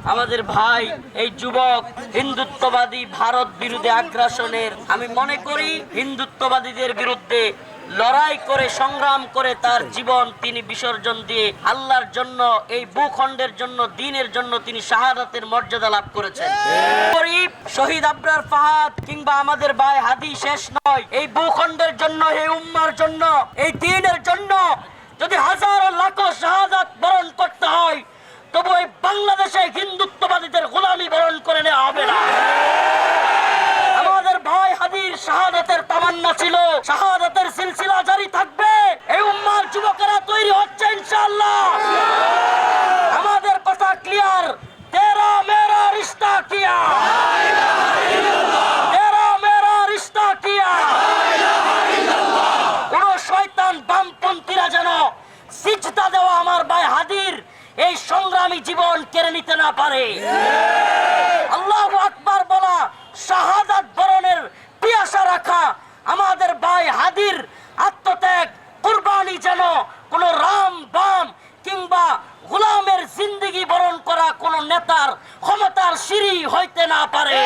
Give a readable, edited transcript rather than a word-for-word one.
আমাদের ভাই এই যুবক হিন্দুত্ববাদী ভারত বিরোধী আগ্রাসনের, আমি মনে করি হিন্দুত্ববাদীদের বিরুদ্ধে লড়াই করে সংগ্রাম করে তার জীবন তিনি বিসর্জন দিয়ে আল্লাহর জন্য, এই ভূখণ্ডের জন্য, দ্বীনের জন্য তিনি শাহাদাতের মর্যাদা লাভ করেছেন। শহীদ আবরার ফাহাদ কিংবা আমাদের ভাই হাদি শেষ নয়। এই ভূখণ্ডের জন্য, এই উম্মার জন্য, এই দ্বীনের জন্য যদি হাজারো লাখো শাহাদাত বরণ করতে হয়, তবু এই বাংলাদেশে হিন্দুত্ববাদীদের গোলামি বরণ করে নেওয়া হবে না। আমাদের ভাই হাদির শাহাদাতের তামান্না ছিল, শাহাদাতের সিলসিলা জারি থাকবে। এই উম্মার যুবকেরা তৈরি হচ্ছে ইনশাআল্লাহ। আমাদের কথা ক্লিয়ার, তেরা মেরা রিশতা কিয়া, তেরা মেরা রিশতা কিয়া। কোন শয়তান বামপন্থীরা যেন সিজদা দেওয়া আমার ভাই হাদির এই সংগ্রামী জীবন কেড়ে নিতে না পারে। আল্লাহু আকবার বলা, শাহাদাত বরণের পিয়াসা রাখা, আমাদের ভাই হাদির আত্মত্যাগ কুরবানি যেন কোন রাম বাম কিংবা গোলামের জিন্দেগি বরণ করা কোন নেতার ক্ষমতার সিঁড়ি হইতে না পারে।